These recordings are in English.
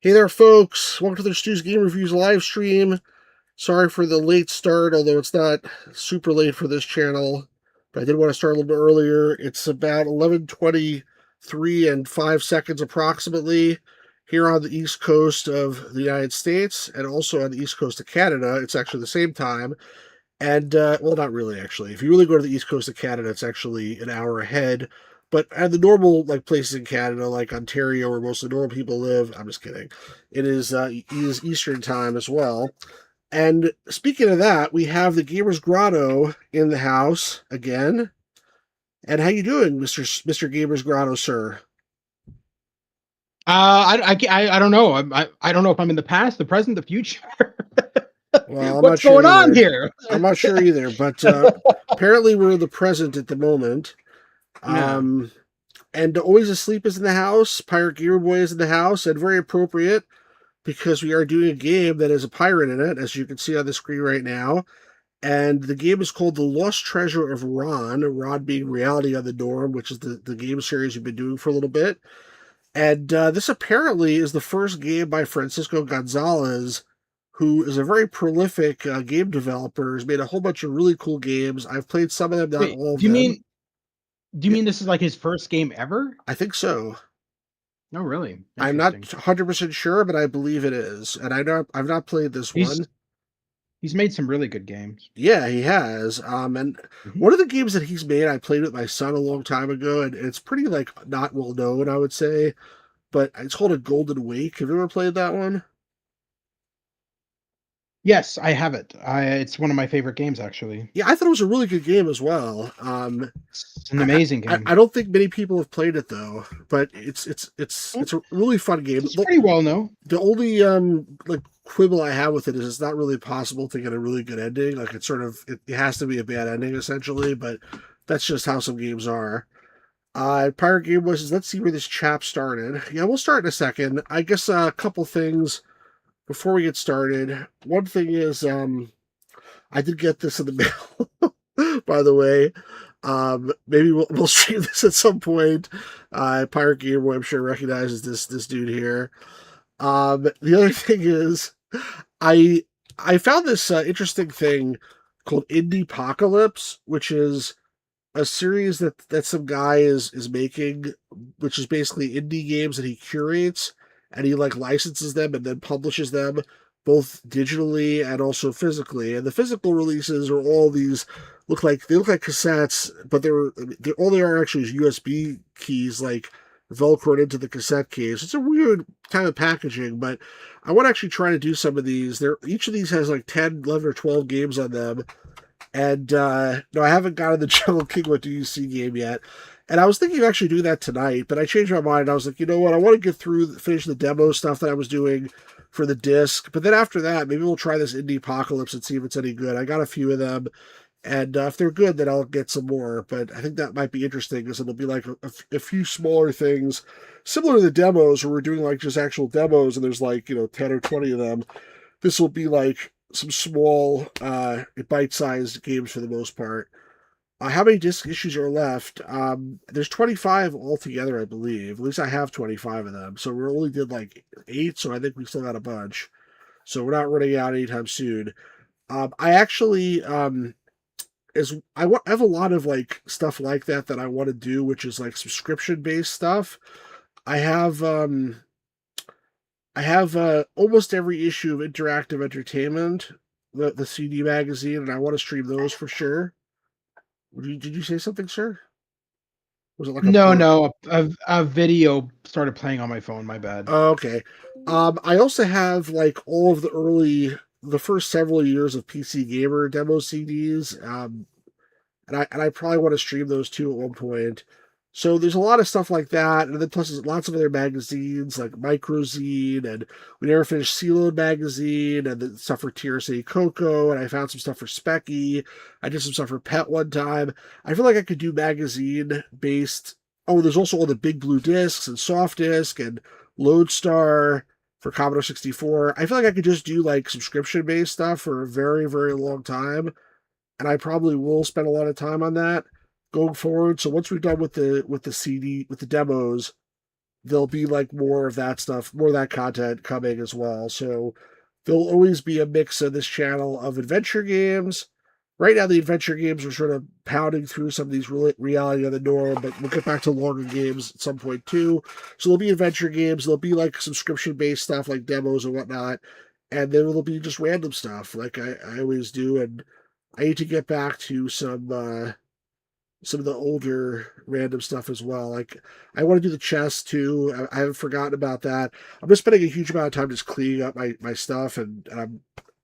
Hey there, folks. Welcome to the Stu's Game Reviews live stream. Sorry for the late start, although it's not super late for this channel. But I did want to start a little bit earlier. It's about 11:23 and 5 seconds approximately here on the east coast of the United States and also on the east coast of Canada. It's actually the same time. And, well, not really, actually. If you really go to the east coast of Canada, it's actually an hour ahead. But at the normal like places in Canada, like Ontario, where most of the normal people live, I'm just kidding. It is Eastern time as well. And speaking of that, we have the Gamers Grotto in the house again. And how you doing, Mister Gamers Grotto, sir? I don't know. I don't know if I'm in the past, the present, the future. Well, I'm not What's sure going on either. here? I'm not sure either, but apparently we're the present at the moment. Yeah. Um, and Always Asleep is in the house. Pirate Gamer Boy is in the house, and very appropriate because we are doing a game that has a pirate in it, as you can see on the screen right now. And the game is called The Lost Treasure of Ron, Ron being Reality on the Norm, which is the game series we've been doing for a little bit. And this apparently is the first game by Francisco Gonzalez, who is a very prolific game developer. He's made a whole bunch of really cool games. I've played some of them, not Wait, all of do you them. mean do you Yeah, mean this is like his first game ever? I think so. No, really. I'm not Interesting. 100% sure, but I believe it is. And I've not played this He's one. he's made some really good games. Yeah, he has. And Mhm. one of the games that he's made, I played with my son a long time ago, and it's pretty like not well known, I would say. But it's called a Golden Wake. Have you ever played that one? Yes, I have it. It's one of my favorite games actually. Yeah, I thought it was a really good game as well. It's an amazing I game. don't think many people have played it though, but Well, it's a really fun game. it's pretty well known. The only like quibble I have with it is it's not really possible to get a really good ending. Like it has to be a bad ending essentially, but that's just how some games are. Pirate Game was let's see where this chap started. Yeah, we'll start in a second. I guess a couple things before we get started. One thing is I did get this in the mail, by the way. Maybe we'll stream this at some point. Pirate Gamer Boy, I'm sure recognizes this dude here. The other thing is, I I found this interesting thing called Indie Apocalypse, which is a series that some guy is making, which is basically indie games that he curates and he like licenses them and then publishes them both digitally and also physically. And the physical releases are all these look like cassettes, but they're all they are actually is USB keys like velcroed into the cassette case. It's a weird kind of packaging, but I want to actually try to do some of these. There each of these has like 10, 11, or 12 games on them, and no, I haven't gotten the Jungle King What Do You See game yet. And I was thinking of actually doing that tonight, but I changed my mind. I was like, you know what? I want to get through, finish the demo stuff that I was doing for the disc. But then after that, maybe we'll try this Indie Apocalypse and see if it's any good. I got a few of them. And if they're good, then I'll get some more. But I think that might be interesting because it'll be like a few smaller things, similar to the demos where we're doing like just actual demos and there's like, 10 or 20 of them. This will be like some small, bite-sized games for the most part. How many disc issues are left? There's 25 altogether, I believe. At least I have 25 of them. So we only did like 8, so I think we still got a bunch. So we're not running out anytime soon. I actually, I have a lot of like stuff like that I want to do, which is like subscription-based stuff. I have, um, I have almost every issue of Interactive Entertainment, the CD magazine, and I want to stream those for sure. Did you say something, sir? Was it like a No, burp? no, a video started playing on my phone. My bad. Oh, okay. I also have like all of the first several years of PC Gamer demo CDs. And I probably want to stream those too at one point. So there's a lot of stuff like that, and then plus there's lots of other magazines like Microzine, and we never finished Seaload magazine, and the stuff for TRC Coco, and I found some stuff for Specky. I did some stuff for Pet one time. I feel like I could do magazine based. Oh, there's also all the Big Blue discs and Soft Disc and Lodestar for Commodore 64. I feel like I could just do like subscription based stuff for a very, very long time, and I probably will spend a lot of time on that going forward. So once we're done with the CD with the demos, there'll be like more of that stuff, more of that content coming as well. So there'll always be a mix of this channel of adventure games. Right now, the adventure games are sort of pounding through some of these reality of the norm, but we'll get back to longer games at some point too. So there'll be adventure games. There'll be like subscription based stuff like demos and whatnot, and then there'll be just random stuff like I always do. And I need to get back to some of the older random stuff as well. Like I want to do the chess too. I haven't forgotten about that. I'm just spending a huge amount of time just cleaning up my stuff, and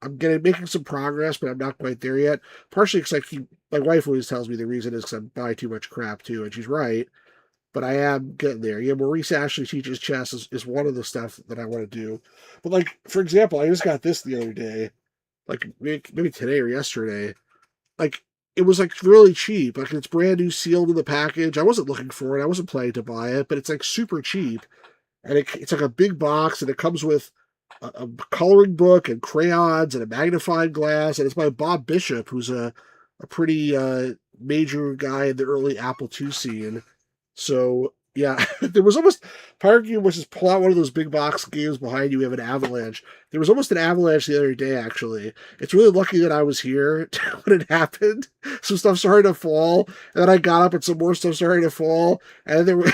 I'm getting making some progress, but I'm not quite there yet. Partially because I keep my wife always tells me the reason is because I buy too much crap too, and she's right. But I am getting there. Yeah, Maurice actually teaches chess is one of the stuff that I want to do. But like for example, I just got this the other day, like maybe today or yesterday. Like it was like really cheap. Like it's brand new sealed in the package. I wasn't looking for it. I wasn't planning to buy it, but it's like super cheap. And it's like a big box, and it comes with a coloring book and crayons and a magnifying glass. And it's by Bob Bishop, who's a pretty major guy in the early Apple II scene. So yeah, there was almost Pirate Game was just pull out one of those big box games behind you. We have an avalanche. There was almost an avalanche the other day. Actually, it's really lucky that I was here when it happened. Some stuff started to fall, and then I got up and some more stuff started to fall, and there were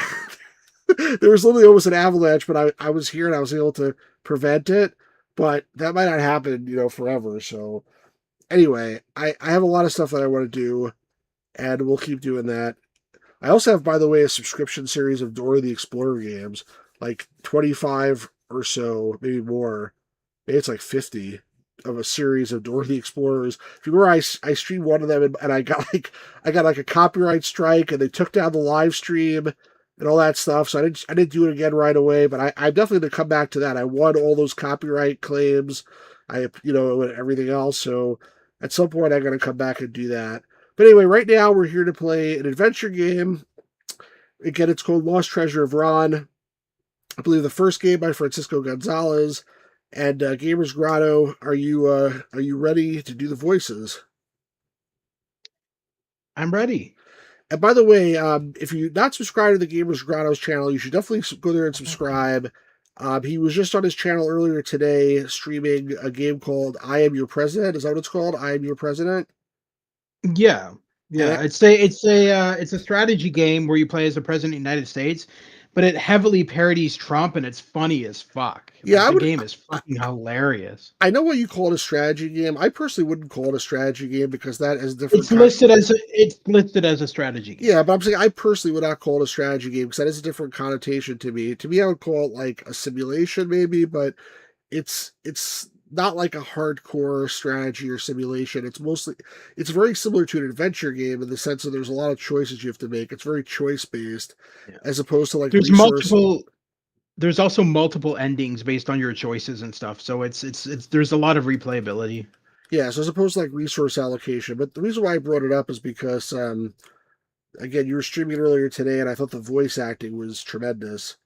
there was literally almost an avalanche. But I was here and I was able to prevent it. But that might not happen, forever. So anyway, I have a lot of stuff that I want to do, and we'll keep doing that. I also have, by the way, a subscription series of Dora the Explorer games, like 25 or so, maybe more. Maybe it's like 50 of a series of Dora the Explorers. If you remember, I streamed one of them and I got like a copyright strike, and they took down the live stream and all that stuff. So I didn't do it again right away, but I'm definitely going to come back to that. I won all those copyright claims, and everything else. So at some point, I'm going to come back and do that. But anyway, right now we're here to play an adventure game. Again, it's called Lost Treasure of Ron. I believe the first game by Francisco Gonzalez. And Gamers Grotto, are you ready to do the voices? I'm ready. And by the way, if you're not subscribed to the Gamers Grotto's channel, you should definitely go there and subscribe. He was just on his channel earlier today streaming a game called I Am Your President. Is that what it's called? I Am Your President? Yeah, And yeah. It's a strategy game where you play as the president of the United States, but it heavily parodies Trump, and it's funny as fuck. yeah, Like I the would. game is fucking hilarious. I know what you call it a strategy game. I personally wouldn't call it a strategy game because that is different. It's listed as a strategy game. Yeah, but I'm saying I personally would not call it a strategy game because that is a different connotation to me. To me, I would call it like a simulation, maybe, but it's not like a hardcore strategy or simulation. It's very similar to an adventure game in the sense that there's a lot of choices you have to make. It's very choice based, Yeah. as opposed to like There's resource. multiple. There's also multiple endings based on your choices and stuff. So it's there's a lot of replayability. Yeah, so as opposed to like resource allocation. But the reason why I brought it up is because again, you were streaming earlier today, and I thought the voice acting was tremendous.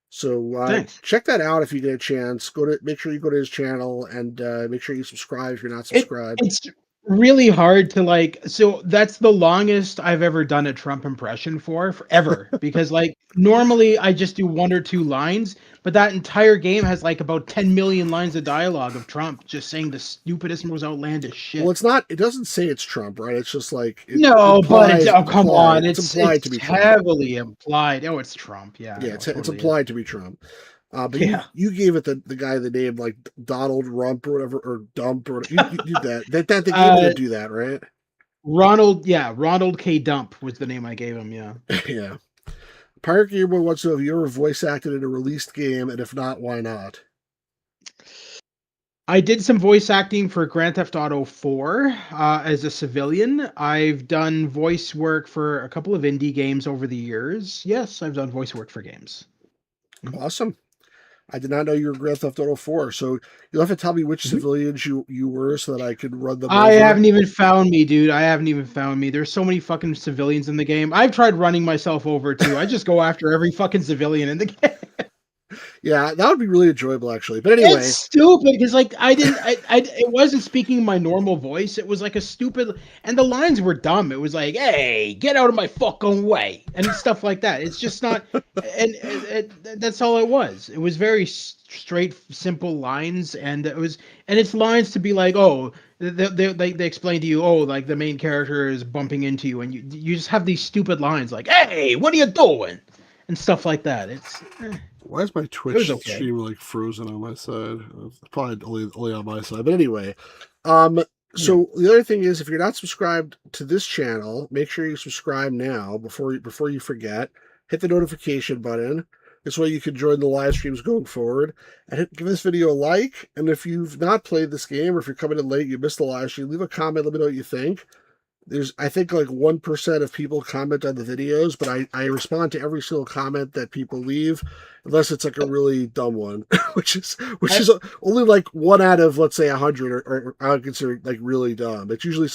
So Thanks. check that out if you get a chance. Make sure you go to his channel and make sure you subscribe if you're not It subscribed. it's really hard to like so that's the longest I've ever done a Trump impression for forever because like normally I just do one or two lines, but that entire game has like about 10 million lines of dialogue of Trump just saying the stupidest, most outlandish Well, shit. it's not. It doesn't say it's Trump, right? It's just like it No, but it's implies. oh It's come implied. on, It's it's implied to it's be Trump. heavily implied. Oh, it's Trump. Yeah, Yeah, no, it it's totally is. implied to be Trump. But you Yeah. you gave it the guy the name like Donald Rump or whatever or Dump or whatever. You did that the game Uh didn't do that, right? Ronald K. Dump was the name I gave him, yeah. Yeah. Pirate Gamer wants to know if you ever voice acted in a released game, and if not, why not? I did some voice acting for Grand Theft Auto 4 as a civilian. I've done voice work for a couple of indie games over the years. Yes, I've done voice work for games. Mhm. Awesome. I did not know you were Grand Theft Auto 4, so you'll have to tell me which Mhm. civilians you were so that I could run them I over. haven't even found me, dude. I haven't even found me. There's so many fucking civilians in the game. I've tried running myself over too. I just go after every fucking civilian in the game. Yeah, that would be really enjoyable, actually. But It's anyway, stupid because like it wasn't speaking my normal voice. It was like a stupid, and the lines were dumb. It was like, "Hey, get out of my fucking way," and stuff like that. It's just not, and that's all it was. It was very straight, simple lines, and it's lines to be like, oh, they explain to you, oh, like the main character is bumping into you, and you just have these stupid lines like, "Hey, what are you doing?" and stuff like that. why is my It was Twitch okay. stream like frozen on my side? It's probably only on my side. But anyway, um, Yeah. so the other thing is, if you're not subscribed to this channel, make sure you subscribe now before you forget. Hit the notification button. This way you can join the live streams going forward. And give this video a like. And if you've not played this game, or if you're coming in late, you missed the live stream, leave a comment. Let me know what you think. There's, I think, like 1% of people comment on the videos, but I respond to every single comment that people leave, unless it's like a really dumb one, which I, is only like one out of, let's say, 100, or I would consider like really dumb. It's usually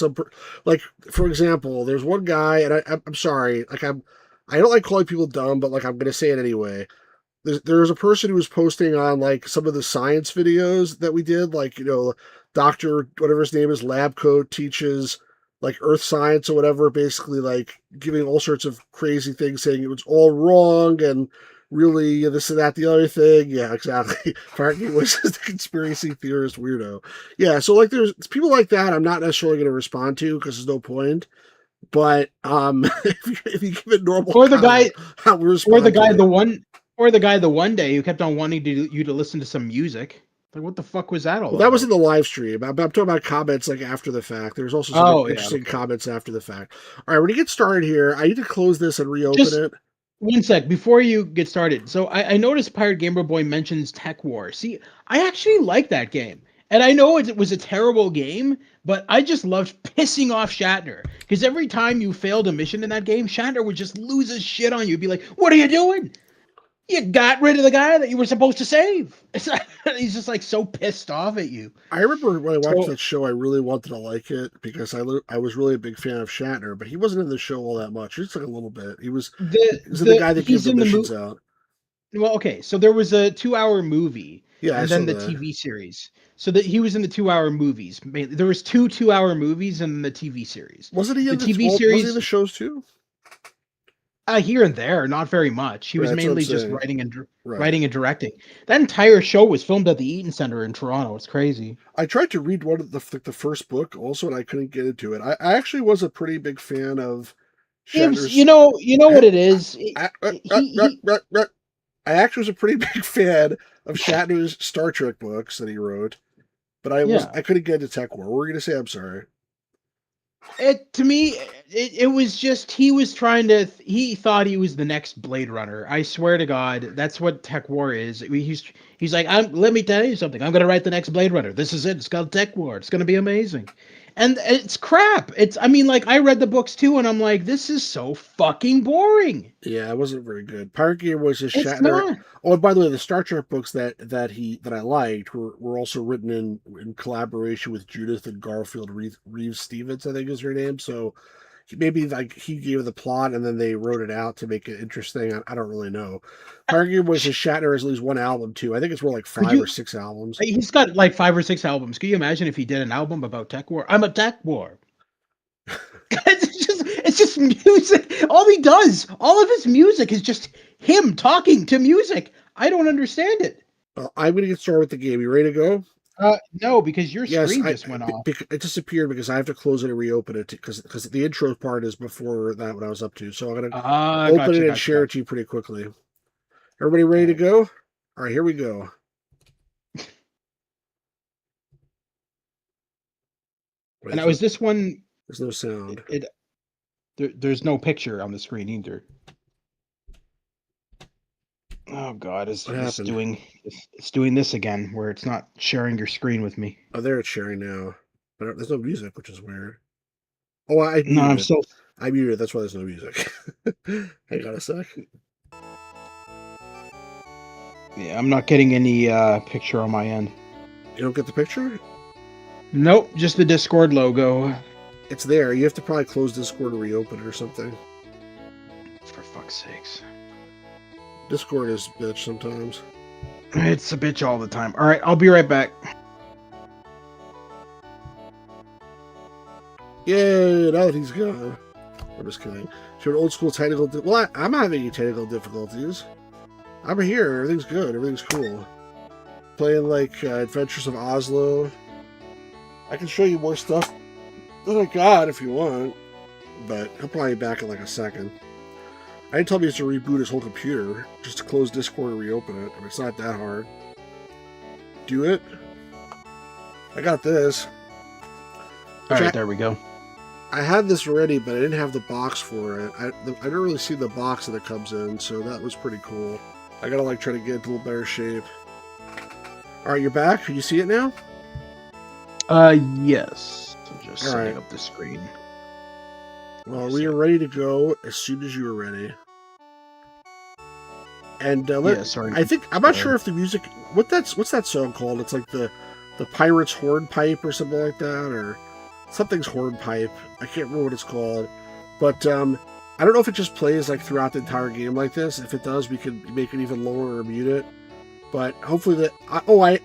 like, for example, there's one guy, and I'm sorry, like I don't like calling people dumb, but like I'm gonna say it anyway. There's a person who was posting on like some of the science videos that we did, like, Doctor whatever his name is, Lab Coat teaches like earth science or whatever, basically like giving all sorts of crazy things, saying it was all wrong and really this and that the other thing. Yeah, exactly. Apparently was the conspiracy theorist weirdo. Yeah, so like there's people like that I'm not necessarily going to respond to because there's no point. But if you give it normal or the guy, comment, I will or the respond guy to the it. one, or the guy the one day who kept on wanting you to listen to some music. Like, what the fuck was that all Well, that was in about? the live stream. I'm talking about comments like after the fact. There's also some Oh yeah, interesting okay. comments after the fact. All right, when you get started here, I need to close this and reopen Just it. one sec before you get started. So I noticed Pirate Gamer Boy mentions Tech War. See, I actually like that game. And I know it was a terrible game, but I just loved pissing off Shatner. Because every time you failed a mission in that game, Shatner would just lose his shit on you. Be like, what are you doing? You got rid of the guy that you were supposed to save. He's just like so pissed off at you. I remember when I watched So that show, I really wanted to like it because I was really a big fan of Shatner, but he wasn't in the show all that much. Just like a little bit. He was the guy that gave he's the in the missions movie. out. Well, okay, so there was a 2 hour movie Yeah, I and saw then the that. TV series. So that he was in the 2 hour movies. There was 2 2 hour movies and then the TV series. Wasn't he The in this? TV Was he in series, the shows too? here and there, not very much. He Right, was that's what I'm mainly just saying. Right. writing and directing. That entire show was filmed at the Eaton Center in Toronto. It's crazy. I tried to read one of the first book also, and I couldn't get into it. I actually was a pretty big fan of It was, Shatner's. you know what I, it is. He I actually was a pretty big fan of Shatner's Star Trek books that he wrote, but yeah. I couldn't get into Tech War. What were you gonna say? I'm sorry. It to me, it was just he was trying to. He thought he was the next Blade Runner. I swear to God, that's what Tech War is. He's like, let me tell you something. I'm gonna write the next Blade Runner. This is it. It's called Tech War. It's gonna be amazing. And it's crap. It's I mean, like I read the books too, and I'm like, this is so fucking boring. Yeah, it wasn't very good. Pirate Gear was just It's Shatner. not. Oh, and by the way, the Star Trek books that I liked were also written in collaboration with Judith and Garfield Reeves Stevens, I think is her name. So maybe like he gave the plot and then they wrote it out to make it interesting. I don't really know. Pirate Gear was just Shatner has at least one album too. I think it's more like Could five or you? six albums. He's got like 5 or 6 albums. Can you imagine if he did an album about Tech War? I'm a Tech War. It's just music. All he does, all of his music is just him talking to music. I don't understand it. I'm gonna get started with the game. You ready to go? No, because your Yes, screen just went off. it disappeared because I have to close it and reopen it because the intro part is before that what I was up to. So I'm gonna open it and share it Gotcha. to you pretty quickly. Everybody ready to Okay. go? All right, here we go. Wait, And now is this one? there's no sound. It there's no picture on the screen either. Oh God, is What this happened? doing? It's doing this again, where it's not sharing your screen with me. Oh, there it's sharing now, but there's no music, which is weird. Oh, I No, muted I'm it. still. I muted it. That's why there's no music. Hang on a sec. Yeah, I'm not getting any picture on my end. You don't get the picture? Nope, just the Discord logo. It's there. You have to probably close Discord and reopen it or something. For fuck's sakes. Discord is bitch sometimes. It's a bitch all the time. All right, I'll be right back. Yay, now that he's gone. I'm just kidding. If you're an old school technical... Well, I'm not having any technical difficulties. I'm here. Everything's good. Everything's cool. Playing, like, Adventures of Oslo. I can show you more stuff that I got if you want. But he'll probably be back in, like, a second. I didn't tell him he has to reboot his whole computer. Just to close Discord and reopen it. I mean, it's not that hard. Do it. I got this. Alright, there we go. I had this ready, but I didn't have the box for it. I didn't really see the box that it comes in, so that was pretty cool. I gotta like try to get into a little better shape. Alright, you're back? Can you see it now? Yes. I'm just setting up the screen. Well, we are ready to go as soon as you are ready. And I think I'm not sure if the music. What's that song called? It's like the Pirate's Hornpipe or something like that, or something's hornpipe. I can't remember what it's called, but I don't know if it just plays like throughout the entire game like this. If it does, we can make it even lower or mute it. But hopefully that.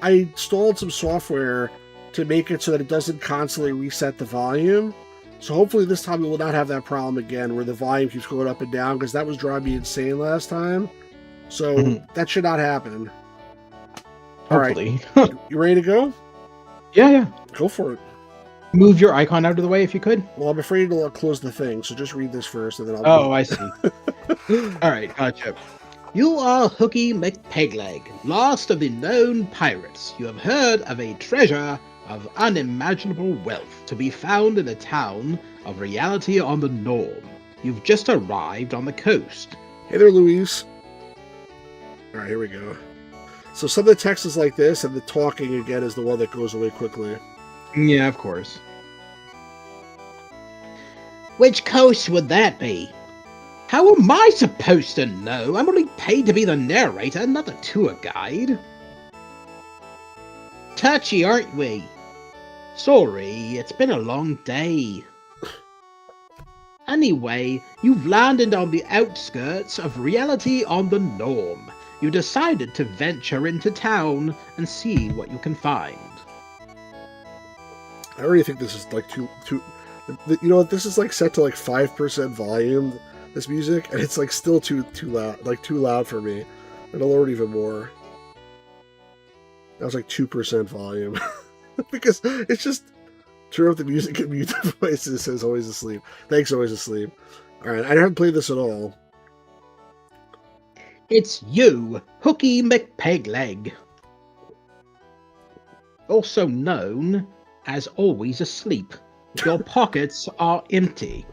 I installed some software to make it so that it doesn't constantly reset the volume. So hopefully this time we will not have that problem again, where the volume keeps going up and down, because that was driving me insane last time. So that should not happen. Hopefully. All right, you ready to go? Yeah. Go for it. Move your icon out of the way if you could. Well, I'm afraid it'll close the thing, so just read this first, and then I'll... Oh, I see. All right, gotcha. You are Hooky McPegleg, last of the known pirates. You have heard of a treasure of unimaginable wealth to be found in a town of reality on the Norm. You've just arrived on the coast. Hey there, Luis. All right, here we go. So some of the text is like this, and the talking again is the one that goes away quickly. Yeah, of course. Which coast would that be? How am I supposed to know? I'm only paid to be the narrator, not the tour guide. Touchy, aren't we? Sorry, it's been a long day. Anyway, you've landed on the outskirts of reality on the Norm. You decided to venture into town and see what you can find. I already think this is like too you know what, this is like set to like 5% volume, this music, and it's like still too loud, like too loud for me. And I'll lower it even more. That was like 2% volume. Because it's just turn off the music and mute the voices. It says always asleep. Thanks, always asleep. Alright, I haven't played this at all. It's you, Hooky McPegleg. Also known as always asleep. Your pockets are empty.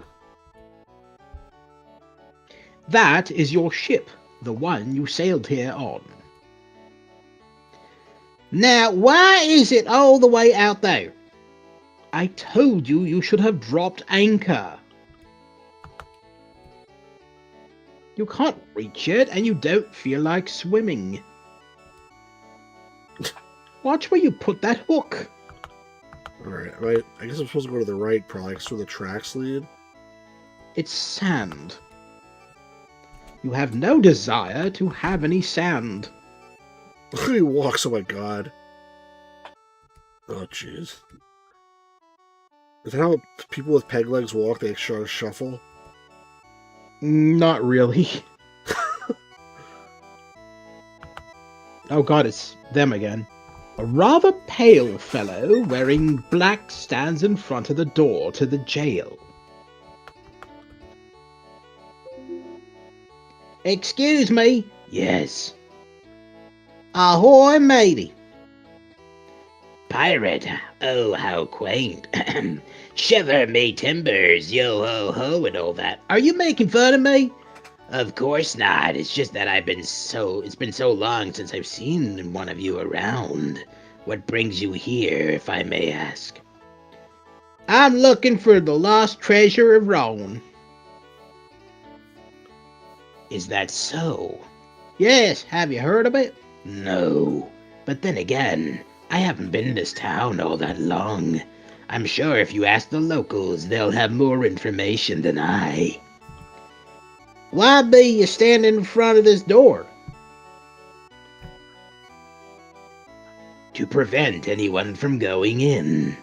That is your ship, the one you sailed here on. Now, why is it all the way out there? I told you you should have dropped anchor. You can't reach it, and you don't feel like swimming. Watch where you put that hook. Alright, right. I guess I'm supposed to go to the right, probably, because where the tracks lead. It's sand. You have no desire to have any sand. Look how he walks, oh my god. Oh, jeez. Is that how people with peg legs walk? They shuffle? Not really. Oh god, it's them again. A rather pale fellow wearing black stands in front of the door to the jail. Excuse me? Yes. Ahoy, matey. Pirate, oh how quaint. Shiver me timbers, yo ho ho and all that. Are you making fun of me? Of course not, it's just that it's been so long since I've seen one of you around. What brings you here, if I may ask? I'm looking for the lost treasure of Rome. Is that so? Yes, have you heard of it? No, but then again, I haven't been in this town all that long. I'm sure if you ask the locals, they'll have more information than I. Why be you standing in front of this door? to prevent anyone from going in.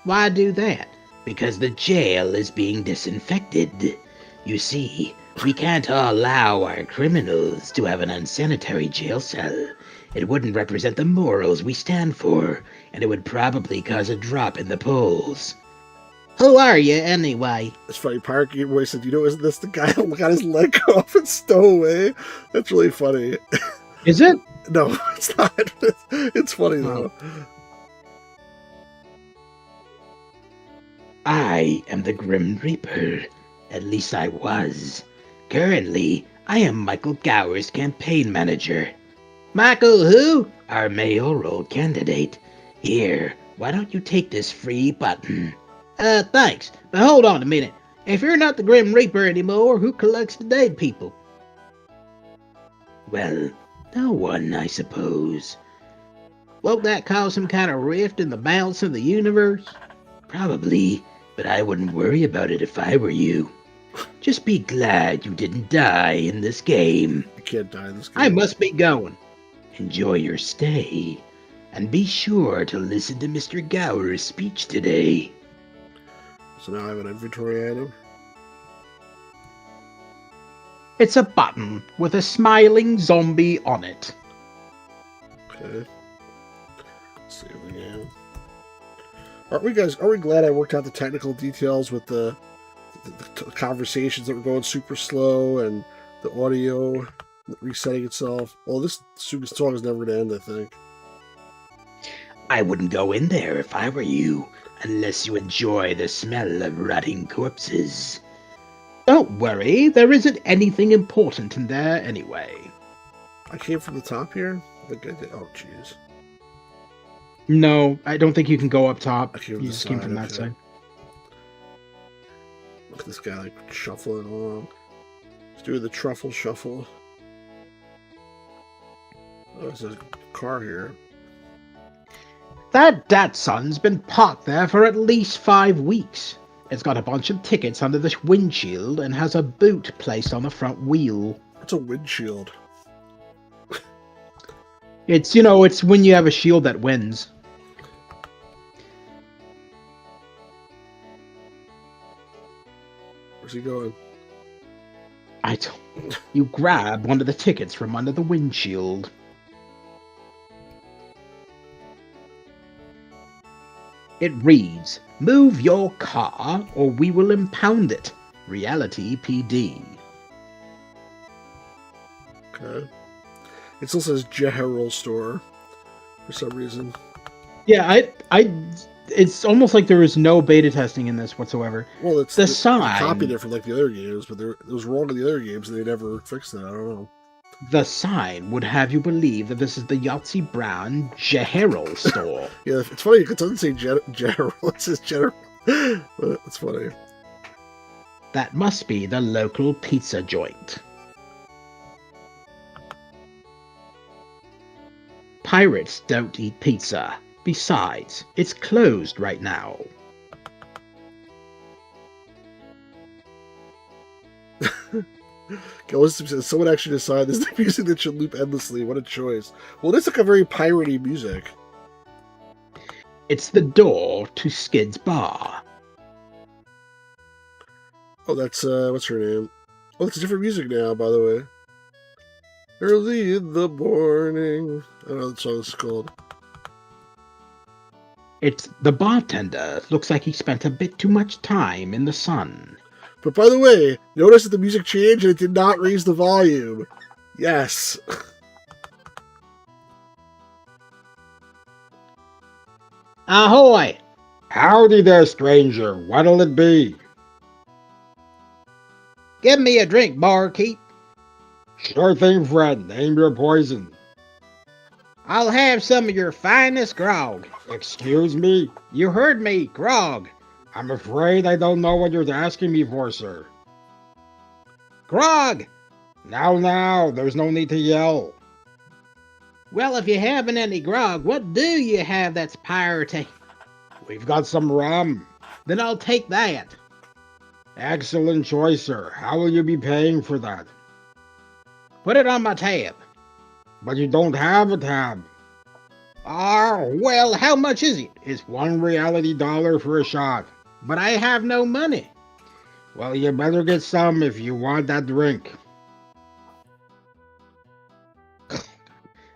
Why do that? Because the jail is being disinfected. You see, we can't allow our criminals to have an unsanitary jail cell. It wouldn't represent the morals we stand for, and it would probably cause a drop in the polls. Who are you, anyway? It's funny. Pirate Game Boy said, isn't this the guy that got his leg off and stowaway? That's really funny. Is it? No, it's not. It's funny, though. I am the Grim Reaper. At least I was. Currently, I am Michael Gower's campaign manager. Michael who? Our mayoral candidate. Here, why don't you take this free button? Thanks. But hold on a minute. If you're not the Grim Reaper anymore, who collects the dead people? Well, no one, I suppose. Won't that cause some kind of rift in the balance of the universe? Probably, but I wouldn't worry about it if I were you. Just be glad you didn't die in this game. You can't die in this game. I must be going. Enjoy your stay, and be sure to listen to Mr. Gower's speech today. So now I have an inventory item. It's a button with a smiling zombie on it. Okay. Let's see what we have. Are we glad I worked out the technical details with the conversations that were going super slow and the audio resetting itself? Well, this song is never going to end, I think. I wouldn't go in there if I were you, unless you enjoy the smell of rotting corpses. Don't worry, there isn't anything important in there anyway. I came from the top here? I think I did. Oh, jeez. No, I don't think you can go up top. I came You from the just came side, from that okay. side. Look at this guy, like, shuffling along. He's doing the truffle shuffle. Oh, there's a car here. That Datsun's been parked there for at least 5 weeks. It's got a bunch of tickets under the windshield and has a boot placed on the front wheel. What's a windshield? It's, it's when you have a shield that wins. Where's he going? You grab one of the tickets from under the windshield. It reads, "Move your car or we will impound it. Reality PD." Okay. It still says General Store for some reason. Yeah, it's almost like there was no beta testing in this whatsoever. Well, it's The they sign. copied it from like the other games, but it was wrong in the other games, and they never fixed it. I don't know. The sign would have you believe that this is the Yahtzee Brown General store. Yeah, it's funny. It doesn't say General. It says General. But it's funny. That must be the local pizza joint. Pirates don't eat pizza. Besides, it's closed right now. Someone actually decided this is the music that should loop endlessly. What a choice. Well, this is like a very piratey music. It's the door to Skid's bar. Oh, that's, what's her name? Oh, it's different music now, by the way. Early in the morning. I don't know what the song is called. It's the bartender. Looks like he spent a bit too much time in the sun. But by the way, notice that the music changed and it did not raise the volume. Yes. Ahoy! Howdy there, stranger. What'll it be? Give me a drink, barkeep. Sure thing, friend. Name your poison. I'll have some of your finest grog. Excuse me? You heard me, grog. I'm afraid I don't know what you're asking me for, sir. Grog! Now, there's no need to yell. Well, if you haven't any grog, what do you have that's piratey? We've got some rum. Then I'll take that. Excellent choice, sir. How will you be paying for that? Put it on my tab. But you don't have a tab. Well, how much is it? It's one reality dollar for a shot. But I have no money. Well, you better get some if you want that drink.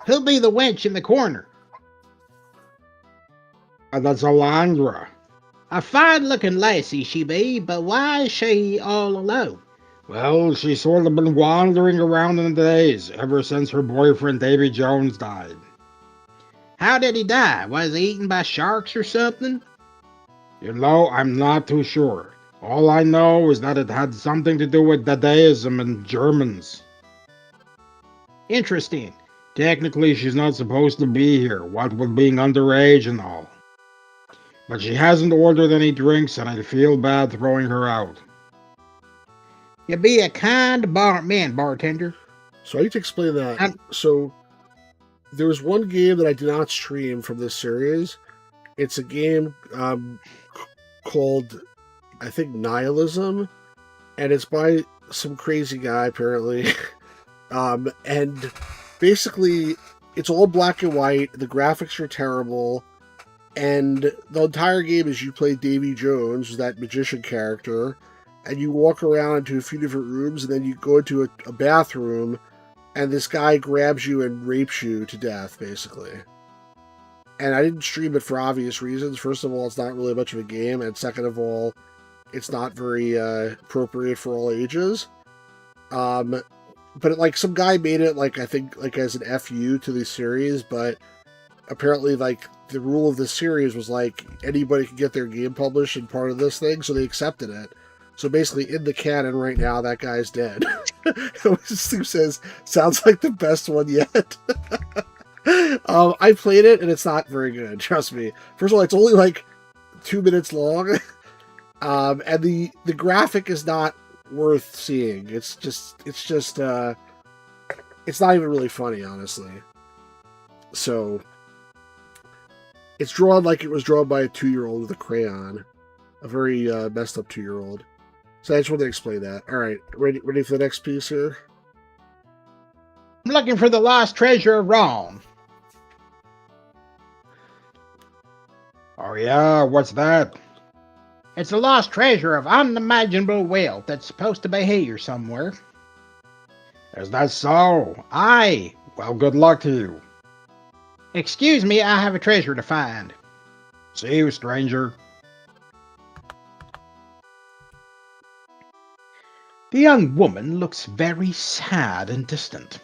Who'll be the wench in the corner? That's Alondra. A fine-looking lassie she be, but why is she all alone? Well, she's sort of been wandering around in the days ever since her boyfriend Davy Jones died. How did he die? Was he eaten by sharks or something? You know, I'm not too sure. All I know is that it had something to do with Dadaism and Germans. Interesting. Technically, she's not supposed to be here, what with being underage and all. But she hasn't ordered any drinks, and I feel bad throwing her out. You be a kind man, bartender. So I need to explain that. So there was one game that I did not stream from this series. It's a game called, I think, Nihilism, and it's by some crazy guy apparently. And basically, it's all black and white. The graphics are terrible, and the entire game is you play Davy Jones, that magician character, and you walk around into a few different rooms, and then you go into a bathroom, and this guy grabs you and rapes you to death, basically. And I didn't stream it for obvious reasons. First of all, it's not really much of a game, and second of all, it's not very appropriate for all ages. But like some guy made it I think as an FU to the series, but apparently the rule of the series was anybody can get their game published and part of this thing, so they accepted it. So basically, in the canon right now, that guy's dead. Stu says, sounds like the best one yet. I played it, and it's not very good, trust me. First of all, it's only 2 minutes long, and the graphic is not worth seeing. It's not even really funny, honestly. So, it's drawn like it was drawn by a 2-year-old with a crayon. A very messed up 2-year-old. So I just wanted to explain that. Alright, ready for the next piece here? I'm looking for the lost treasure of Rome. Oh yeah, what's that? It's the lost treasure of unimaginable wealth that's supposed to be here somewhere. Is that so? Aye. Well, good luck to you. Excuse me, I have a treasure to find. See you, stranger. The young woman looks very sad and distant.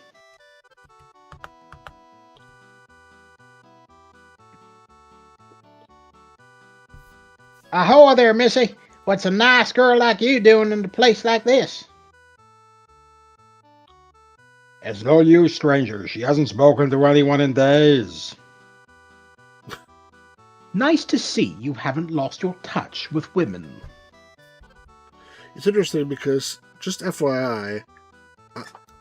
Ahoy there, missy. What's a nice girl like you doing in a place like this? It's no use, stranger. She hasn't spoken to anyone in days. Nice to see you haven't lost your touch with women. It's interesting because, just FYI,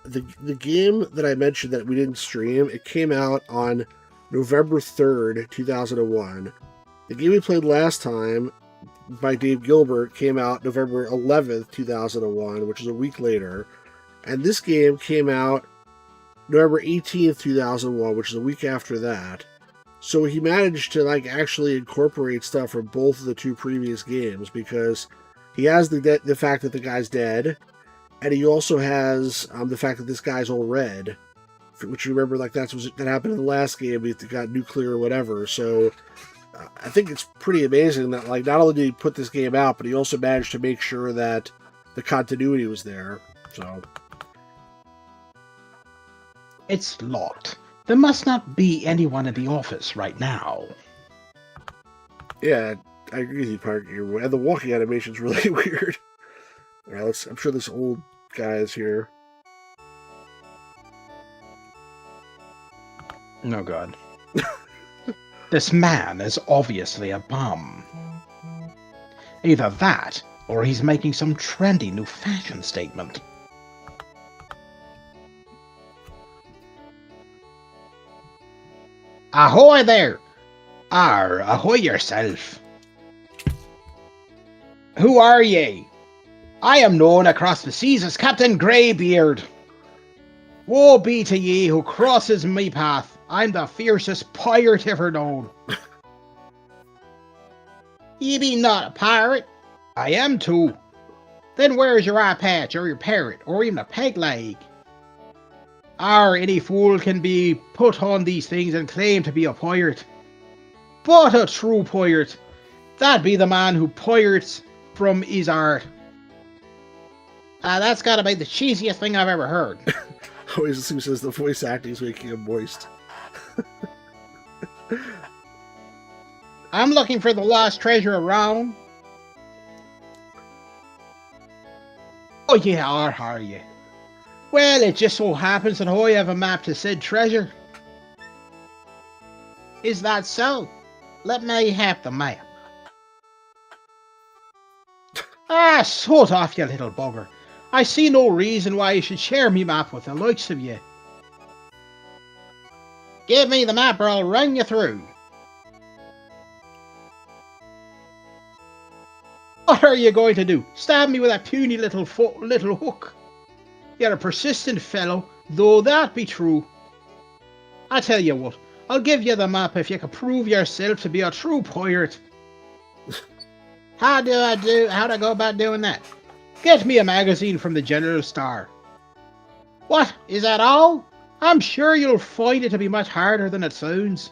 the game that I mentioned that we didn't stream, it came out on November 3rd, 2001. The game we played last time by Dave Gilbert came out November 11th, 2001, which is a week later. And this game came out November 18th, 2001, which is a week after that. So he managed to actually incorporate stuff from both of the two previous games, because he has the fact that the guy's dead, and he also has the fact that this guy's all red, which you remember that happened in the last game. He got nuclear or whatever. So I think it's pretty amazing that not only did he put this game out, but he also managed to make sure that the continuity was there. So it's locked. There must not be anyone in the office right now. Yeah, I agree with you, Parker. And the walking animation's really weird. All right, I'm sure this old guy is here. Oh, God. This man is obviously a bum. Either that, or he's making some trendy new fashion statement. Ahoy there! Ahoy yourself. Who are ye? I am known across the seas as Captain Greybeard. Woe be to ye who crosses me path. I'm the fiercest pirate ever known. You be not a pirate? I am too. Then where's your eye patch, or your parrot, or even a peg leg? Any fool can be put on these things and claim to be a pirate. But a true pirate, that be the man who pirates from his art. That's gotta be the cheesiest thing I've ever heard. Always assumes as the voice acting is making him moist. I'm looking for the lost treasure around. Oh yeah, are you? Well, it just so happens that I have a map to said treasure. Is that so? Let me have the map. Sort off, you little bugger. I see no reason why you should share me map with the likes of you. Give me the map or I'll run you through. What are you going to do? Stab me with that puny little hook? You're a persistent fellow, though that be true. I tell you what, I'll give you the map if you can prove yourself to be a true pirate. How do I go about doing that? Get me a magazine from the General Store. What, is that all? I'm sure you'll find it to be much harder than it sounds.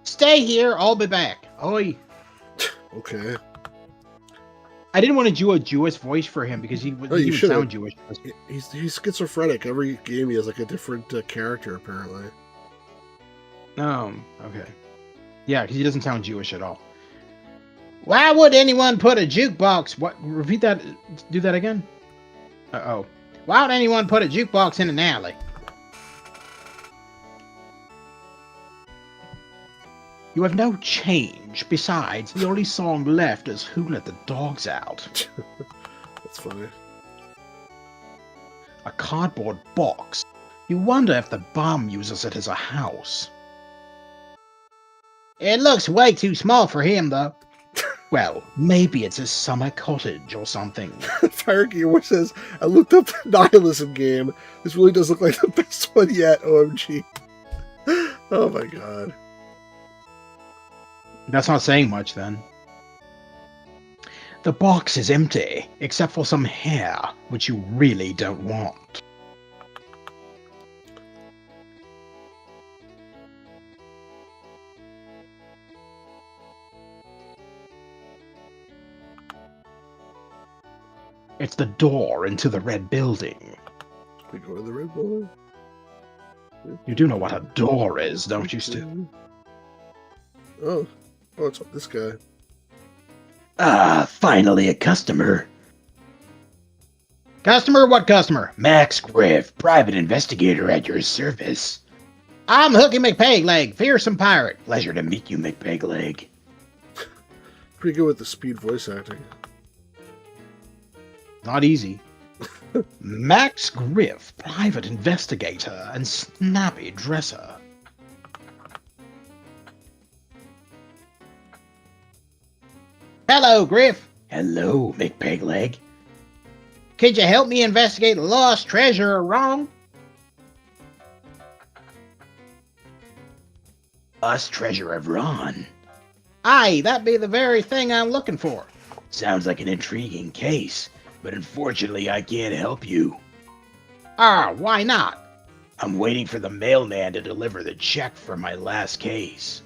Stay here, I'll be back. Oi. Okay. I didn't want to do a Jewish voice for him because he would sound Jewish. He's schizophrenic. Every game he has like a different character, apparently. Okay. Yeah, because he doesn't sound Jewish at all. Why would anyone put a jukebox... What? Repeat that. Do that again? Uh-oh. Why would anyone put a jukebox in an alley? You have no change. Besides, the only song left is Who Let the Dogs Out. That's funny. A cardboard box. You wonder if the bum uses it as a house. It looks way too small for him, though. Well, maybe it's a summer cottage or something. Fire Gamer says, I looked up the nihilism game. This really does look like the best one yet, OMG. Oh my god. That's not saying much, then. The box is empty, except for some hair, which you really don't want. It's the door into the red building. We go to the red building? You do know what a door is, don't you, Stu? Oh, it's this guy. Finally a customer. Customer? What customer? Max Griff, private investigator at your service. I'm Hooky McPegleg, fearsome pirate. Pleasure to meet you, McPegleg. Pretty good with the speed voice acting. Not easy. Max Griff, private investigator and snappy dresser. Hello, Griff. Hello, McPegleg. Could you help me investigate lost treasure wrong? Lost treasure of Ron. Aye, that be the very thing I'm looking for. Sounds like an intriguing case, but unfortunately I can't help you. Why not? I'm waiting for the mailman to deliver the check for my last case.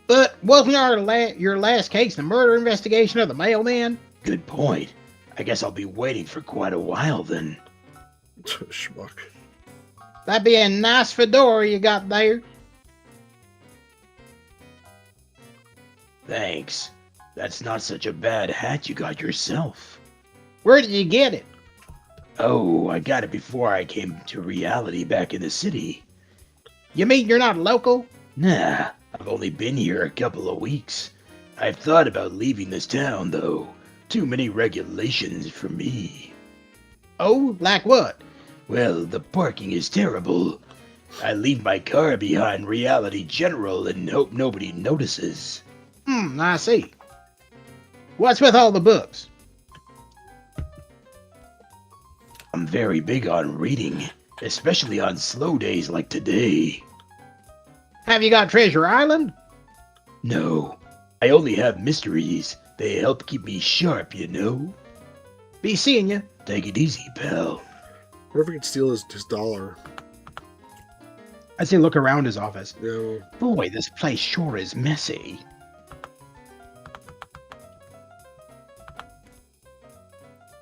But wasn't your last case the murder investigation of the mailman? Good point. I guess I'll be waiting for quite a while then. Schmuck. That'd be a nice fedora you got there. Thanks. That's not such a bad hat you got yourself. Where did you get it? Oh, I got it before I came to reality back in the city. You mean you're not local? Nah, I've only been here a couple of weeks. I've thought about leaving this town, though. Too many regulations for me. Oh, like what? Well, the parking is terrible. I leave my car behind Reality General and hope nobody notices. I see. What's with all the books? I'm very big on reading. especially on slow days like today. Have you got Treasure Island? No, I only have mysteries. They help keep me sharp, you know. Be seeing you. Take it easy, pal. What if we could steal his dollar? I say look around his office. Yeah, well, Boy, this place sure is messy.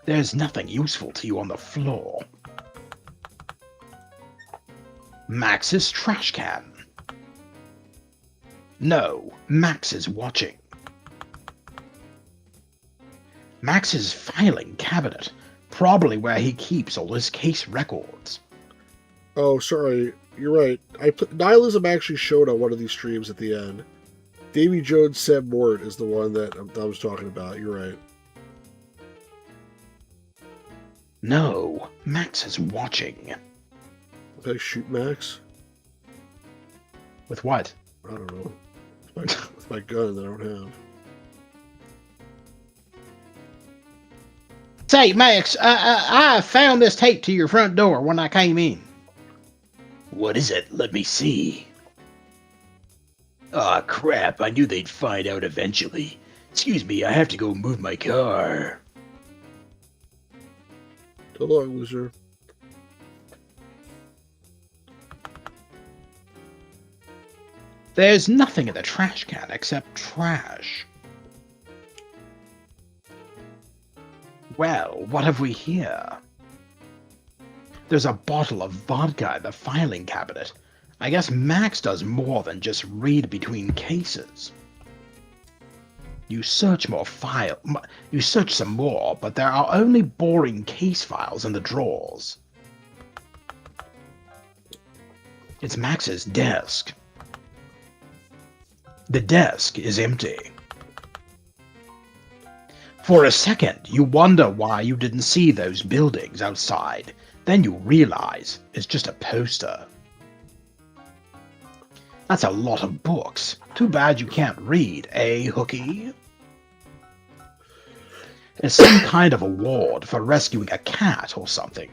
There's nothing useful to you on the floor. Max's trash can. No, Max is watching. Max's filing cabinet, probably where he keeps all his case records. oh, sorry. You're right. Nihilism actually showed on one of these streams at the end. Davy Jones Seb Mort is the one that I was talking about. You're right. No, Max is watching. Did I shoot Max? With what? I don't know. With my gun that I don't have. Say, Max, I found this tape to your front door when I came in. What is it? Let me see. Aw, crap. I knew they'd find out eventually. Excuse me, I have to go move my car. So long, loser. There's nothing in the trash can except trash. Well, what have we here? There's a bottle of vodka in the filing cabinet. I guess Max does more than just read between cases. You search you search some more, but there are only boring case files in the drawers. It's Max's desk. The desk is empty. For a second, you wonder why you didn't see those buildings outside. Then you realize it's just a poster. That's a lot of books. Too bad you can't read, eh, Hooky? It's some kind of award for rescuing a cat or something.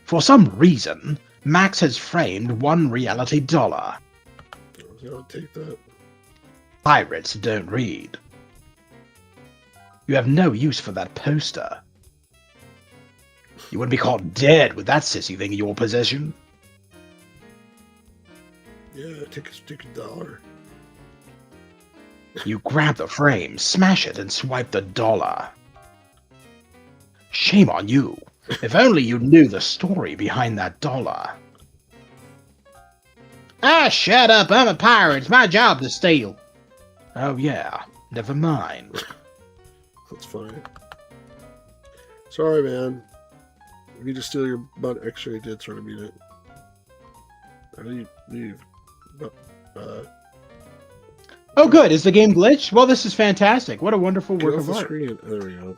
For some reason, Max has framed one reality dollar. I'll take that. Pirates don't read. You have no use for that poster. You wouldn't be caught dead with that sissy thing in your possession. Yeah, take a dollar. You grab the frame, smash it, and swipe the dollar. Shame on you. If only you knew the story behind that dollar. Ah, shut up. I'm a pirate. It's my job to steal. Oh, yeah. Never mind. That's funny. Sorry, man. We need to steal your butt. Actually, I did sort of mean it. How do you leave? Oh, good. Is the game glitched? Well, this is fantastic. What a wonderful Get work off of the art. screen. There we go.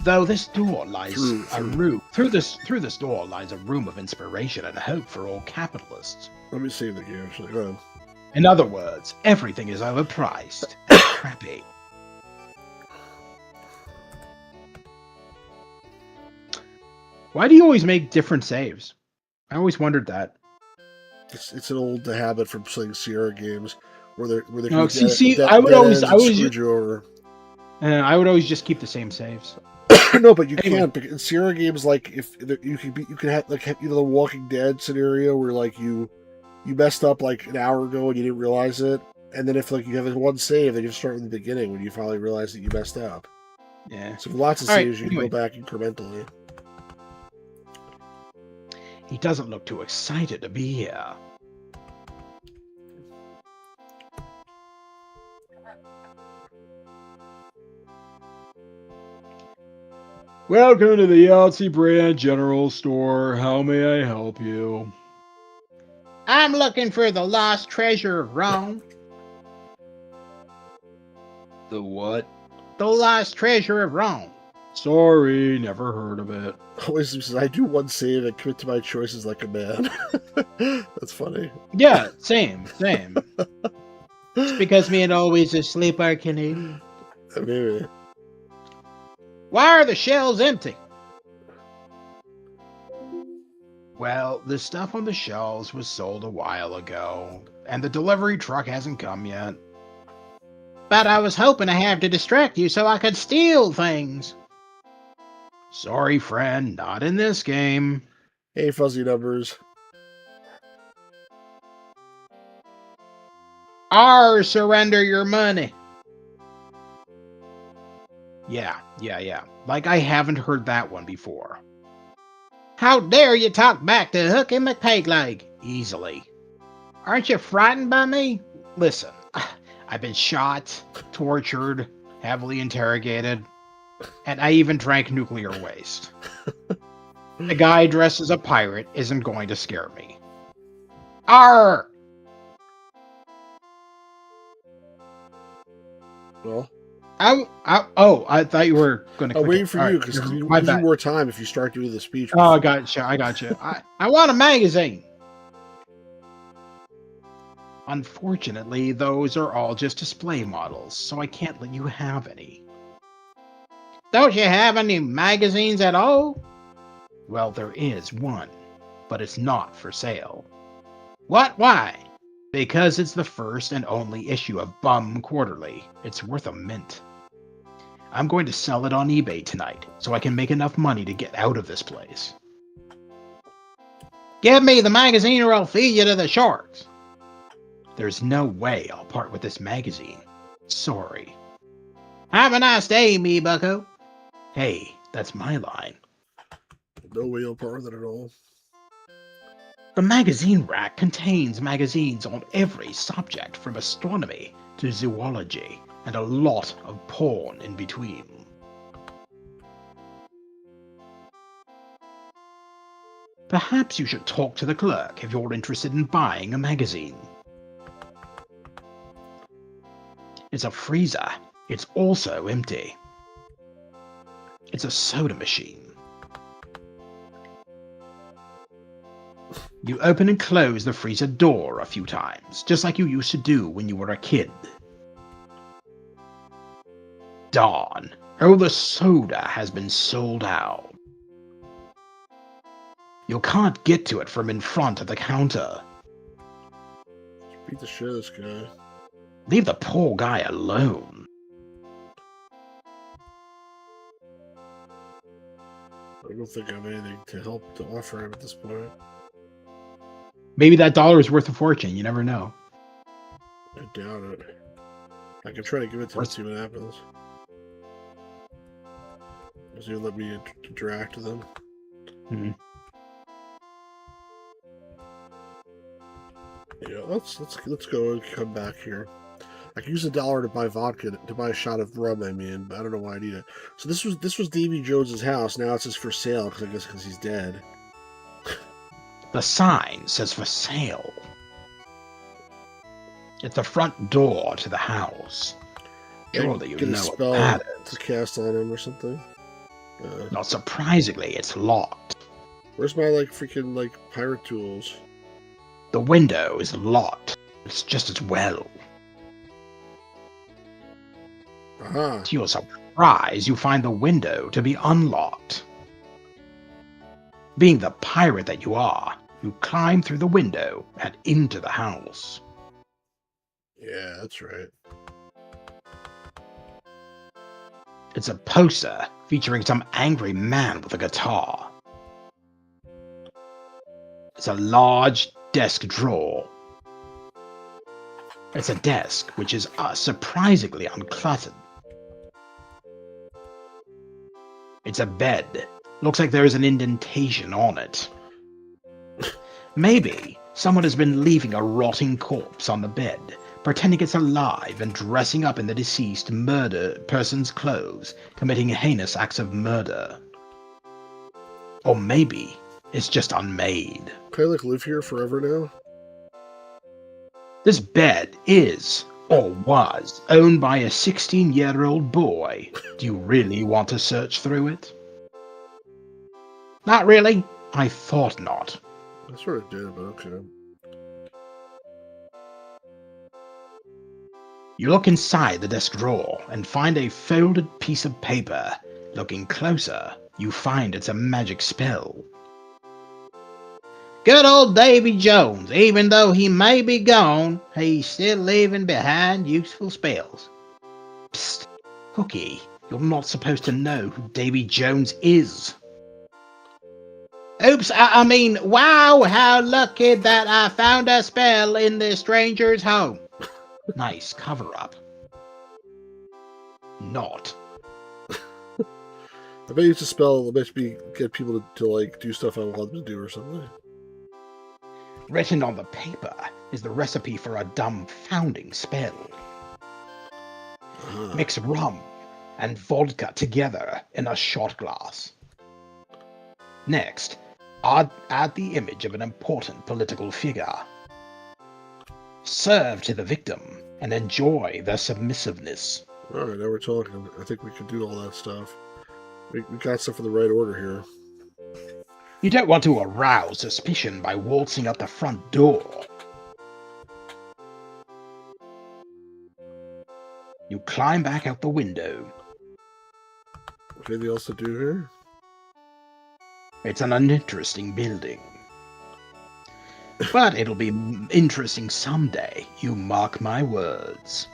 Though this door lies Through. a room. Through this door lies a room of inspiration and hope for all capitalists. Let me save the game. Actually, go ahead. In other words, everything is overpriced and crappy. Why do you always make different saves? I always wondered that. It's an old habit from playing Sierra games where they No, I would always screwed you over. I would always just keep the same saves. No, but you Anyway. can't. Because in Sierra games, like if you can have like the Walking Dead scenario where like you messed up like an hour ago and you didn't realize it, and then if like you have one save, then you start from the beginning when you finally realize that you messed up. Yeah. So for lots of All right, saves, you anyway. can go back incrementally. He doesn't look too excited to be here. Welcome to the Yahtzee Brand General Store. How may I help you? I'm looking for the lost treasure of Rome. The what? The lost treasure of Rome. Sorry, never heard of it. Always says, I do one save and commit to my choices like a man. That's funny. Yeah, same. It's because me and always asleep are Canadian. Maybe. Why are the shelves empty? Well, the stuff on the shelves was sold a while ago, and the delivery truck hasn't come yet. But I was hoping to have to distract you so I could steal things. Sorry, friend, not in this game. Hey, fuzzy numbers. Surrender your money. Yeah. Like I haven't heard that one before. How dare you talk back to Hooky McPegleg? Easily. Aren't you frightened by me? Listen, I've been shot, tortured, heavily interrogated, and I even drank nuclear waste. A guy dressed as a pirate isn't going to scare me. Arr! Well, I thought you were going to. I'm waiting for you because you give you more time if you start doing the speech. Oh, I got you. I want a magazine. Unfortunately, those are all just display models, so I can't let you have any. Don't you have any magazines at all? Well, there is one, but it's not for sale. What? Why? Because it's the first and only issue of Bum Quarterly. It's worth a mint. I'm going to sell it on eBay tonight, so I can make enough money to get out of this place. Give me the magazine or I'll feed you to the sharks. There's no way I'll part with this magazine. Sorry. Have a nice day, me bucko. Hey, that's my line. No way you'll part with it at all. The magazine rack contains magazines on every subject from astronomy to zoology and a lot of porn in between. Perhaps you should talk to the clerk if you're interested in buying a magazine. It's a freezer. It's also empty. It's a soda machine. You open and close the freezer door a few times, just like you used to do when you were a kid. Darn. Oh, the soda has been sold out. You can't get to it from in front of the counter. Beat the shit out of this guy. Leave the poor guy alone. I don't think I have anything to help to offer him at this point. Maybe that dollar is worth a fortune. You never know. I doubt it. I can try to give it to him and see what happens. Does he let me interact with him? Mm-hmm. Yeah, let's go and come back here. I can use $1 to buy vodka, to buy a shot of rum. I mean, but I don't know why I need it. So this was Davy Jones's house. Now it says for sale because he's dead. The sign says for sale. It's the front door to the house. Surely you know about it. To cast on him or something. Not surprisingly, it's locked. Where's my freaking pirate tools? The window is locked. It's just as well. Aha. To your surprise, you find the window to be unlocked. Being the pirate that you are, you climb through the window and into the house. Yeah, that's right. It's a poster featuring some angry man with a guitar. It's a large desk drawer. It's a desk which is surprisingly uncluttered. It's a bed. Looks like there is an indentation on it. Maybe someone has been leaving a rotting corpse on the bed, pretending it's alive and dressing up in the deceased person's clothes, committing heinous acts of murder. Or maybe it's just unmade. Can I live here forever now? This bed is, or was, owned by a 16-year-old boy. Do you really want to search through it? Not really. I thought not. I sort of did, but okay. You look inside the desk drawer and find a folded piece of paper Looking closer, you find it's a magic spell. Good old Davy Jones, even though he may be gone, he's still leaving behind useful spells. Psst, Cookie, you're not supposed to know who Davy Jones is. Oops, I mean, wow, how lucky that I found a spell in this stranger's home. Nice cover-up. Not. I bet it's a spell that makes me get people to like do stuff I want them to do or something. Written on the paper is the recipe for a dumbfounding spell. Mix rum and vodka together in a shot glass. Next, add the image of an important political figure. Serve to the victim and enjoy their submissiveness. Alright, now we're talking. I think we can do all that stuff. We got stuff in the right order here. You don't want to arouse suspicion by waltzing out the front door. You climb back out the window. Anything else to do here? It's an uninteresting building. But it'll be interesting someday, you mark my words.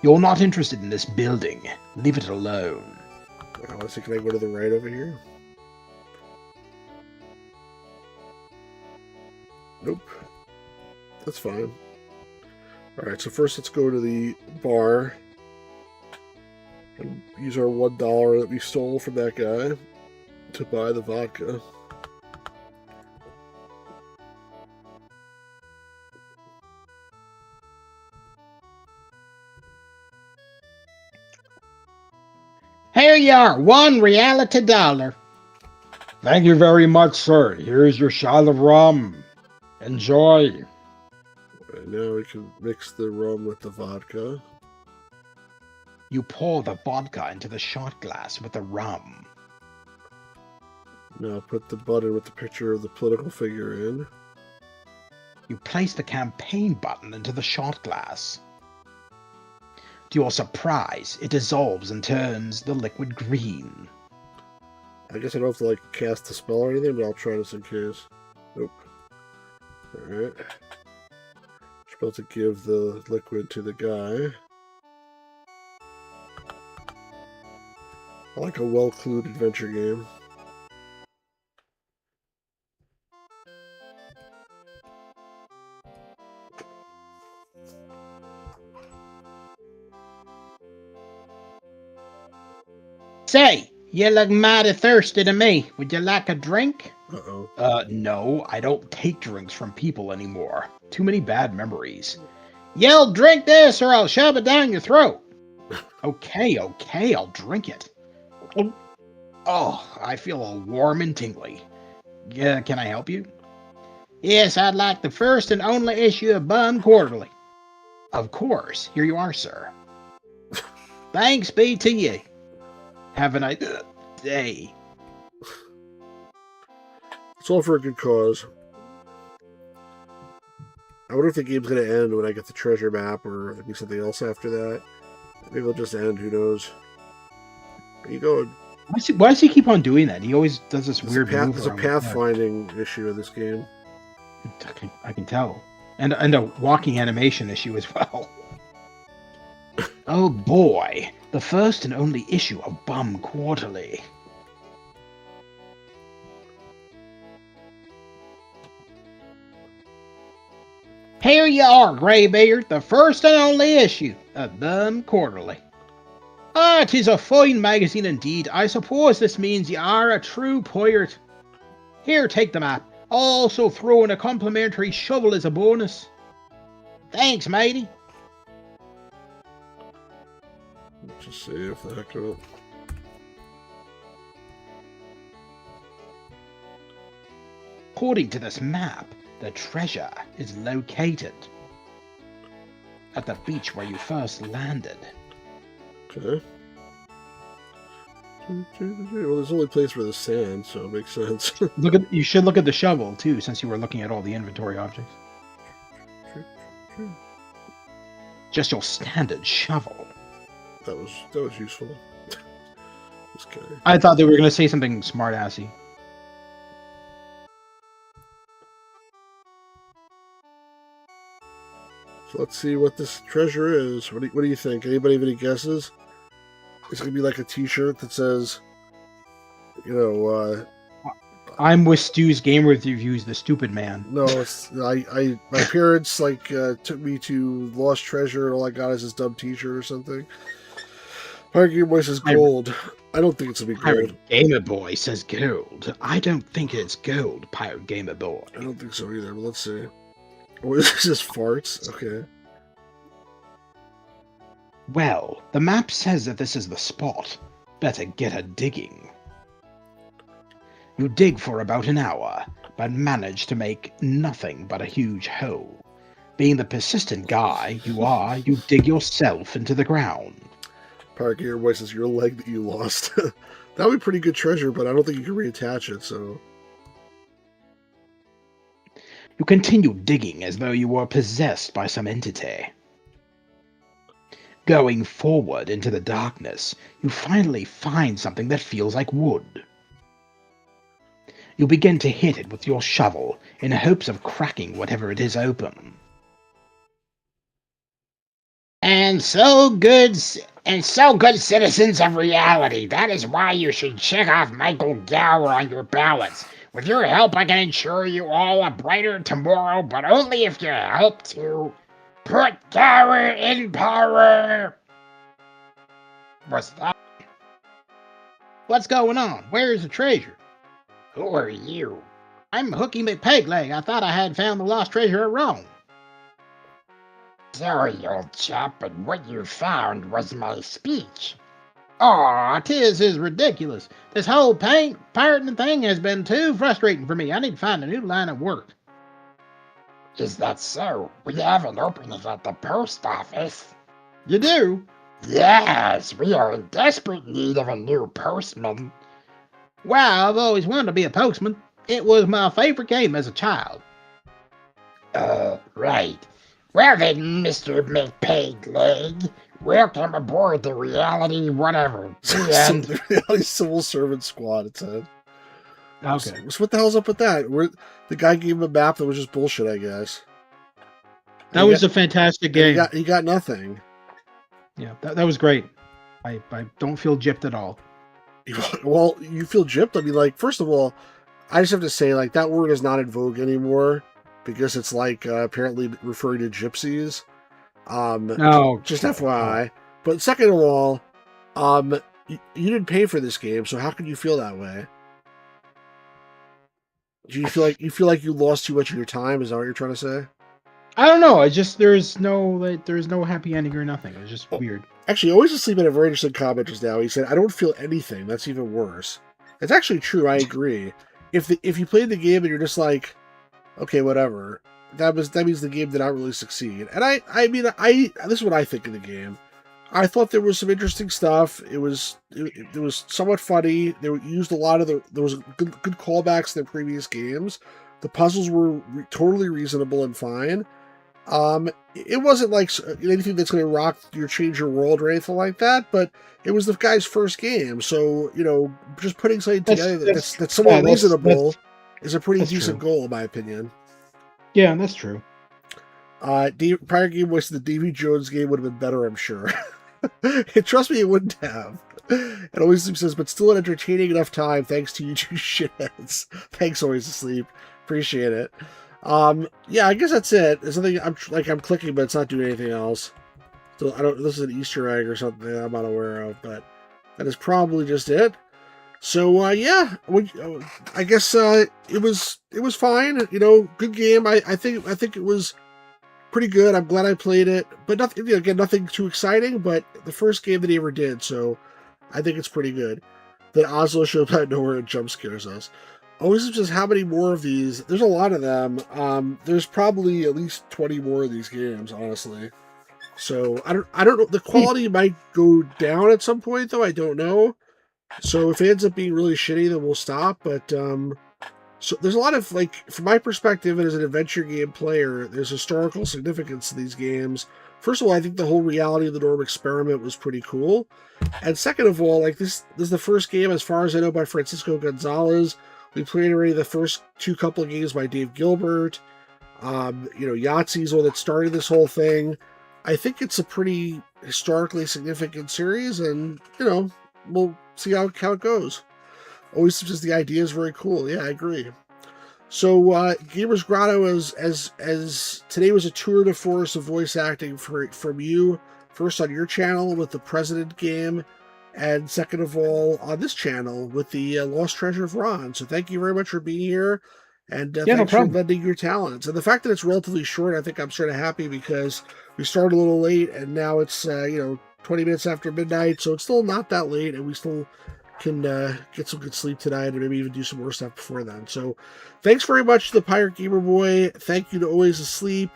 You're not interested in this building. Leave it alone. Let's see, can I go to the right over here? Nope. That's fine. Alright, so first let's go to the bar and use our $1 that we stole from that guy to buy the vodka. Here you are, $1 reality dollar. Thank you very much, sir. Here's your shot of rum. Enjoy. Right, now we can mix the rum with the vodka. You pour the vodka into the shot glass with the rum. Now put the button with the picture of the political figure in. You place the campaign button into the shot glass. To your surprise, it dissolves and turns the liquid green. I guess I don't have to like cast the spell or anything, but I'll try this in case. Nope. Alright. Supposed to give the liquid to the guy. I like a well-clued adventure game. Say, you look mighty thirsty to me. Would you like a drink? Uh-oh. No, I don't take drinks from people anymore. Too many bad memories. You'll drink this or I'll shove it down your throat. Okay, I'll drink it. Oh, I feel all warm and tingly. Yeah, can I help you? Yes, I'd like the first and only issue of Bum Quarterly. Of course. Here you are, sir. Thanks be to you. Have a nice day. It's all for a good cause. I wonder if the game's going to end when I get the treasure map or maybe something else after that. Maybe it'll just end, who knows. Where you going? Why does he keep on doing that? He always does this There's weird move. There's a pathfinding issue in this game. I can tell. And a walking animation issue as well. Oh boy, the first and only issue of Bum Quarterly. Here you are, Greybeard, the first and only issue of Bum Quarterly. Ah, 'tis a fine magazine indeed. I suppose this means you are a true pirate. Here, take the map. I'll also throw in a complimentary shovel as a bonus. Thanks, matey. Let's just see if that goes. According to this map, the treasure is located at the beach where you first landed. Okay. Well, there's only place for the sand, so it makes sense. You should look at the shovel too, since you were looking at all the inventory objects. Just your standard shovel. That was useful. Just kidding. I thought they were gonna say something smart-assy. So let's see what this treasure is. What do you think? Anybody have any guesses? It's gonna be like a T-shirt that says, I'm with Stu's Game Reviews, the stupid man. no, it's my parents took me to Lost Treasure, and all I got is this dumb T-shirt or something. Pirate Game Boy says gold. I don't think it's gonna be gold. Pirate Gamer Boy says gold. I don't think it's gold, Pirate Gamer Boy. I don't think so either. But let's see. Oh, this is farts. Okay. Well, the map says that this is the spot. Better get a digging. You dig for about an hour, but manage to make nothing but a huge hole. Being the persistent guy you are, you dig yourself into the ground. Pirate Gamer Boy says your leg that you lost. That would be pretty good treasure, but I don't think you can reattach it, so... You continue digging as though you were possessed by some entity. Going forward into the darkness, you finally find something that feels like wood. You begin to hit it with your shovel in hopes of cracking whatever it is open. And so good citizens of reality. That is why you should check off Michael Gower on your ballots. With your help, I can ensure you all a brighter tomorrow, but only if you help to put Gower in power. What's that? What's going on? Where's the treasure? Who are you? I'm Hooky McPegleg. I thought I had found the lost treasure at Rome. Sorry, old chap, but what you found was my speech. Aw, 'tis is ridiculous. This whole pirating thing has been too frustrating for me. I need to find a new line of work. Is that so? We have an opening at the post office. You do? Yes, we are in desperate need of a new postman. Wow, I've always wanted to be a postman. It was my favorite game as a child. Right. Well then, Mr. McPegleg, welcome aboard the reality whatever. The end. The Reality Civil Servant Squad, it said. Okay. So what the hell's up with that? The guy gave him a map that was just bullshit, I guess. That was a fantastic game. He got nothing. Yeah, that was great. I don't feel gypped at all. Well, you feel gypped? I mean, like, first of all, I just have to say, like, that word is not in vogue anymore because it's, like, apparently referring to gypsies. Just FYI. But second of all, you didn't pay for this game, so how can you feel that way? Do you feel like you lost too much of your time? Is that what you're trying to say? I don't know. There's no happy ending or nothing. It's just weird. Actually, Always Asleep had a very interesting comment just now. He said, "I don't feel anything. That's even worse." It's actually true. I agree. If you played the game and you're just like, okay, whatever, that means the game did not really succeed. And I mean, this is what I think of the game. I thought there was some interesting stuff. It was somewhat funny. They used a lot of there was good callbacks to their previous games. The puzzles were totally reasonable and fine. It wasn't like anything that's going to change your world or anything like that, but it was the guy's first game. So, just putting something together that's somewhat reasonable is a pretty decent goal, in my opinion. Yeah, that's true. Pirate Game was the Davy Jones game would have been better, I'm sure. Trust me, it wouldn't have. It Always Sleep says, but still an entertaining enough time, thanks to you two shitheads. Thanks, Always Asleep. Appreciate it. Yeah, I guess that's it. There's something I'm clicking, but it's not doing anything else. So this is an Easter egg or something I'm not aware of, but that is probably just it. So yeah, I guess it was fine. Good game. I think it was pretty good. I'm glad I played it, but nothing too exciting. But the first game that he ever did, so I think it's pretty good. Then Oslo shows out of nowhere and jump scares us. Always says, how many more of these? There's a lot of them. There's probably at least 20 more of these games, honestly. So I don't know. The quality might go down at some point, though. I don't know. So if it ends up being really shitty, then we'll stop. But so there's a lot of, like, from my perspective and as an adventure game player, there's historical significance to these games. first of all, I think the whole reality of the norm experiment was pretty cool. And second of all, like this is the first game, as far as I know, by Francisco Gonzalez. We played already the first couple of games by Dave Gilbert. Yahtzee's one that started this whole thing. I think it's a pretty historically significant series, and we'll see how it goes. Always just the idea is very cool. Yeah, I agree. So Gamers Grotto as today was a tour de force of voice acting from you, first on your channel with the President game, and second of all on this channel with the Lost Treasure of Ron. So thank you very much for being here, and thanks for lending your talents. And the fact that it's relatively short, I think I'm sort of happy, because we started a little late and now it's 20 minutes after midnight, so it's still not that late, and we still can get some good sleep tonight and maybe even do some more stuff before then. So thanks very much to the Pirate Gamer Boy. Thank you to Always Asleep.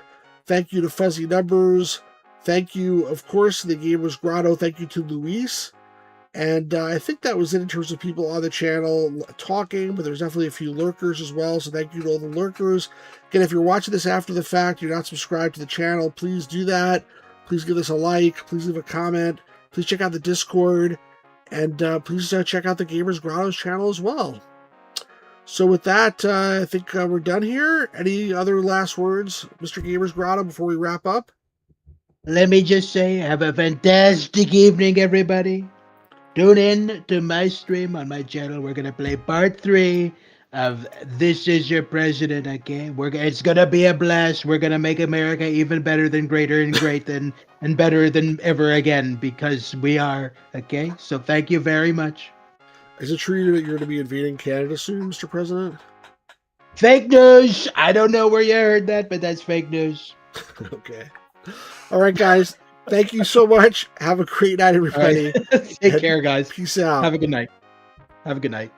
Thank you to Fuzzy Numbers. Thank you, of course, to the Gamers Grotto. Thank you to Luis. And I think that was it in terms of people on the channel talking, but there's definitely a few lurkers as well, so thank you to all the lurkers. Again, if you're watching this after the fact, you're not subscribed to the channel, please do that. Please give us a like. Please leave a comment. Please check out the Discord. And please check out the Gamers Grotto's channel as well. So with that, I think we're done here. Any other last words, Mr. Gamers Grotto, before we wrap up? Let me just say, have a fantastic evening, everybody. Tune in to my stream on my channel. We're going to play part 3 of This Is Your President, okay? It's going to be a blast. We're going to make America even better than greater and great and better than ever again, because we are, okay? So thank you very much. Is it true that you're going to be invading Canada soon, Mr. President? Fake news! I don't know where you heard that, but that's fake news. Okay. All right, guys. Thank you so much. Have a great night, everybody. Take care, guys. Peace out. Have a good night. Have a good night.